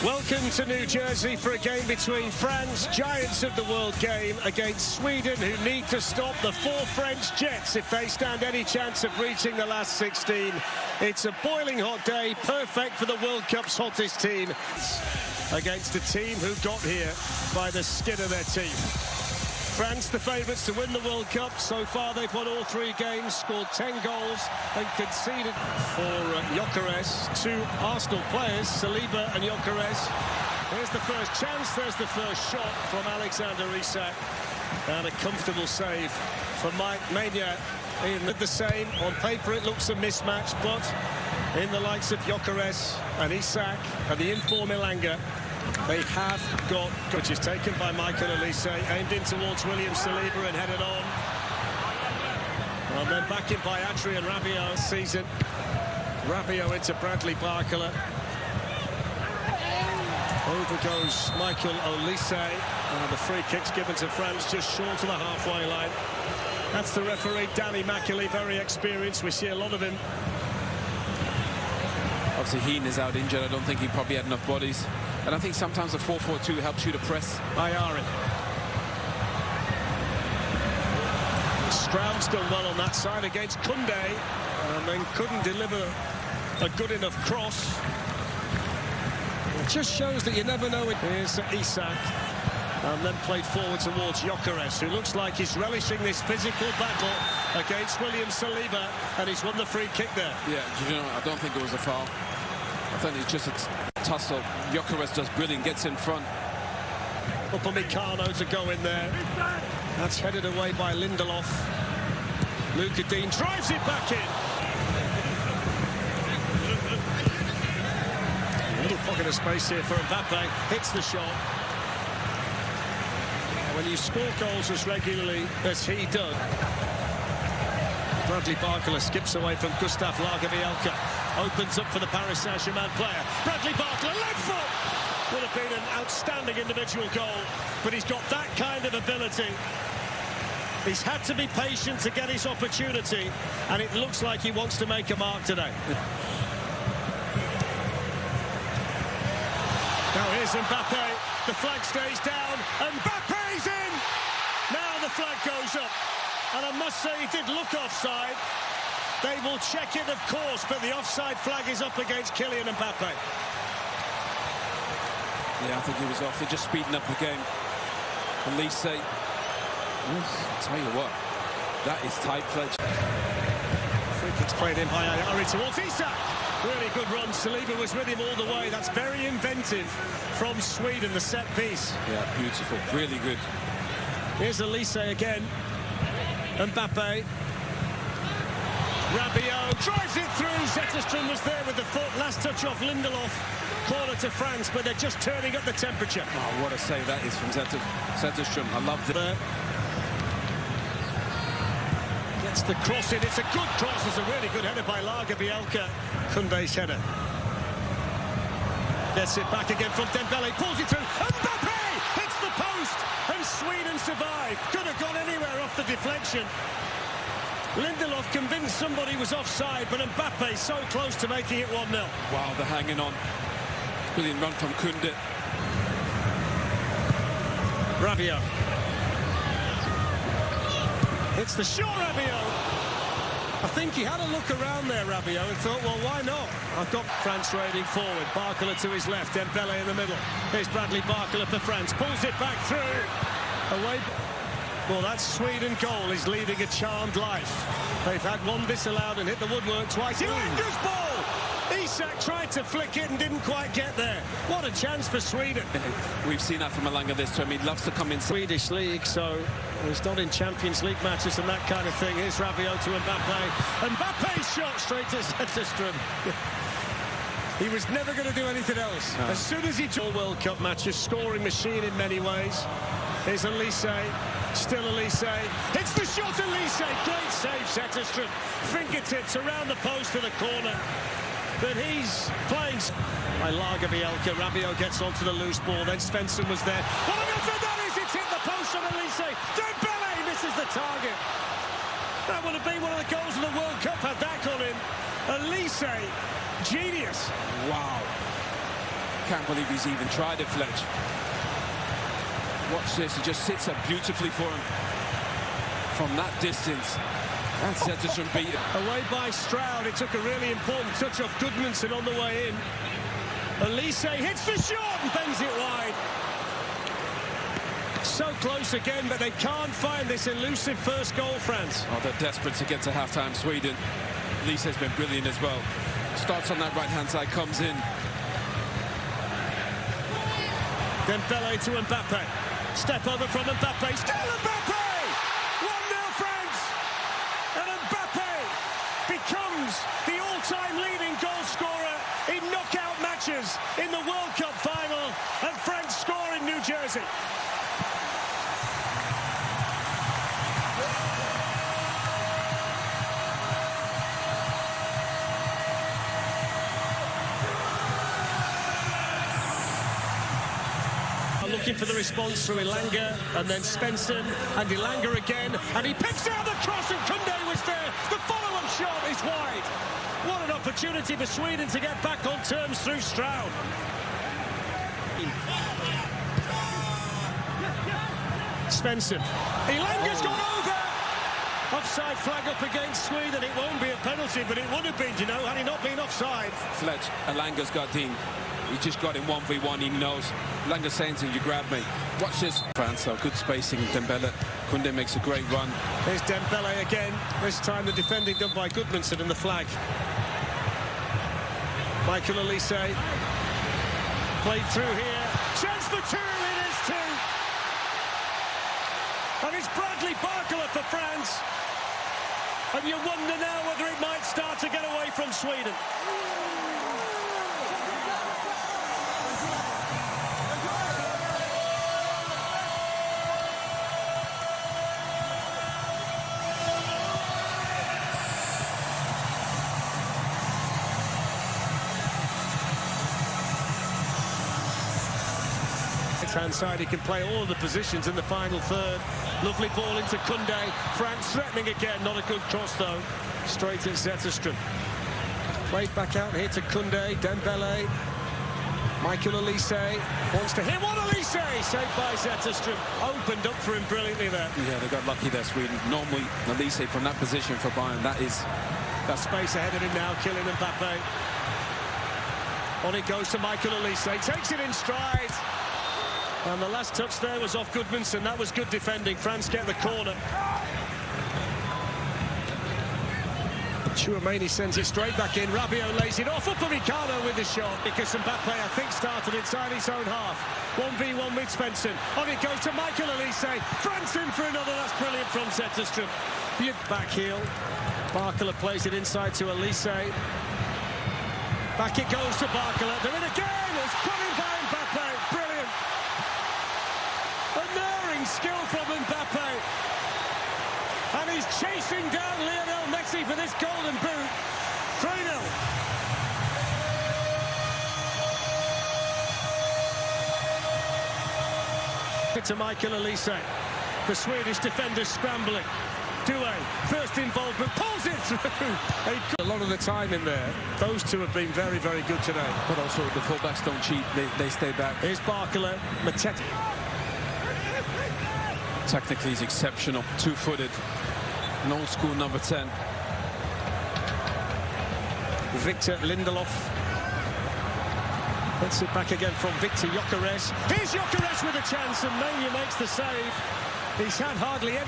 Welcome to New Jersey for a game between France, giants of the world game, against Sweden, who need to stop the 4 French Jets if they stand any chance of reaching the last 16. It's a boiling hot day, perfect for the World Cup's hottest team, against a team who got here by the skin of their teeth. France, the favourites to win the World Cup. So far, they've won all 3 games, scored 10 goals and conceded for Gyökeres. 2 Arsenal players, Saliba and Gyökeres. Here's the first chance, there's the first shot from Alexander Isak. And a comfortable save from Mike Maignan. Ian did the same. On paper, it looks a mismatch, but in the likes of Gyökeres and Isak and the inform Elanga, they have got, which is taken by Michael Olise, aimed in towards William Saliba and headed on. And then back in by Adrien Rabiot season. Rabiot into Bradley Barcola. Over goes Michael Olise. And the free kick's given to France just short of the halfway line. That's the referee, Danny McAlee, very experienced. We see a lot of him. Obviously, Heen is out injured. I don't think he probably had enough bodies. And I think sometimes the 4-4-2 helps you to press. Ayari. Stroud's done well on that side against Koundé, and then couldn't deliver a good enough cross. It just shows that you never know. Here's Isak, and then played forward towards Gyökeres, who looks like he's relishing this physical battle against William Saliba, and he's won the free kick there. Yeah, you know, I don't think it was a foul. I think it's just a tussle. Gyökeres does brilliant, gets in front. Upamecano to go in there. That's headed away by Lindelof. Luca Dean drives it back in. A little pocket of space here for Mbappe. Hits the shot. When you score goals as regularly as he does. Bradley Barcola skips away from Gustav Lagerbielke. Opens up for the Paris Saint-Germain player. Bradley Barcola, left foot! Would have been an outstanding individual goal, but he's got that kind of ability. He's had to be patient to get his opportunity, and it looks like he wants to make a mark today. Now here's Mbappe. The flag stays down. Mbappe's in! Now the flag goes up. And I must say, he did look offside. They will check it, of course, but the offside flag is up against Kylian Mbappe. Yeah, I think he was off. They're just speeding up the game. Olise, I'll tell you what, that is tight, Fletcher. Free kick's played in by Ayari towards Isak. Really good run. Saliba was with him all the way. That's very inventive from Sweden, the set piece. Yeah, beautiful. Really good. Here's Olise again. Mbappe. Rabiot drives it through. Zetterstrom was there with the foot. Last touch off Lindelof. Corner to France, but they're just turning up the temperature. Oh, what a save that is from Zetterstrom. I love it. Gets the cross in. It's a good cross. It's a really good header by Lagerbielke. Koundé's header. Gets it back again from Dembele. Pulls it through. Mbappe hits the post. And Sweden survive. Could have gone anywhere off the deflection. Lindelof convinced somebody was offside, but Mbappe so close to making it 1-0. Wow, they're hanging on. Brilliant run from Koundé. Rabiot. It's the shot, Rabiot. I think he had a look around there, Rabiot, and thought, well, why not? I've got France raiding forward. Barcola to his left, Dembele in the middle. Here's Bradley Barcola for France. Pulls it back through. Away. Well, that Sweden goal is leading a charmed life. They've had one disallowed and hit the woodwork twice. Elanga's ball! Isak tried to flick it and didn't quite get there. What a chance for Sweden. We've seen that from Elanga this term. He loves to come in. Swedish league, so he's not in Champions League matches and that kind of thing. Here's Rabiot to Mbappe. Mbappe's shot straight to Zetterstrom. He was never going to do anything else. No. As soon as he took World Cup matches, scoring machine in many ways. Here's Olise. Still Olise. It's the shot, Olise. Great save, Zetterstrom. Fingertips around the post to the corner. But he's playing by Lagerbielke. Rabiot gets onto the loose ball. Then Svensson was there. What an effort that is! It's hit the post from Olise. Dembele misses the target. That would have been one of the goals of the World Cup had that gone in. Olise, genius. Wow. Can't believe he's even tried it, Fletcher. Watch this, he just sits up beautifully for him. From that distance, and Zetterstrom beat it. Away by Stroud, it took a really important touch off Goodmanson on the way in. Olise hits the shot and bends it wide. So close again, but they can't find this elusive first goal, France. Oh, they're desperate to get to half-time, Sweden. Olise has been brilliant as well. Starts on that right-hand side, comes in. Dembele to Mbappe. Step over from Mbappe. Still Mbappe! 1-0 France! And Mbappe becomes the all-time leading goal scorer in knockout matches in the World Cup final. And France score in New Jersey. Looking for the response through Elanga and then Svensson and Elanga again, and he picks out the cross and Koundé was there. The follow-up shot is wide. What an opportunity for Sweden to get back on terms through Stroud. Svensson. Elanga's gone over. Offside flag up against Sweden. It won't be a penalty, but it would have been, you know, had he not been offside. Fletcher, Elanga's got Dean. He just got him 1v1, he knows. Elanga's saying to him, you grab me. Watch this. France, though, good spacing. Dembele. Koundé makes a great run. There's Dembele again. This time the defending done by Goodmanson and the flag. Michael Olise. Played through here. Chance for two. It is two. And it's Bradley Barcola for France. And you wonder now whether it might start to get away from Sweden. Hand side, he can play all of the positions in the final third. Lovely ball into Koundé. France threatening again, not a good cross though. Straight in Zetterstrom. Played back out here to Koundé. Dembele. Michael Olise wants to hit one. Olise saved by Zetterstrom. Opened up for him brilliantly there. Yeah, they got lucky there, Sweden. Normally, Olise from that position for Bayern, that space ahead of him now. Kylian Mbappe. On it goes to Michael Olise. Takes it in stride. And the last touch there was off Goodmanson. That was good defending. France get the corner. Chouameni sends it straight back in. Rabiot lays it off. Upamecano with the shot. Because Mbappe, I think, started inside his own half. 1v1 with Svensson. On it goes to Michael Olise. France in for another. That's brilliant from Zetterstrom. Back heel. Barcola plays it inside to Olise. Back it goes to Barcola. They're in again. It's put in by Mbappe. Brilliant. Unerring skill from Mbappe. And he's chasing down Lionel Messi for this golden boot. 3-0. To Michael Olise. The Swedish defenders scrambling. Doué, first involvement, pulls it through. A lot of the time in there. Those two have been very, very good today. But also the fullbacks don't cheat, they stay back. Here's Barcola, Mateta. Technically he's exceptional, two-footed. An old school number 10. Victor Lindelof. Gets it back again from Victor Gyökeres. Here's Gyökeres with a chance and Mania makes the save. He's had hardly any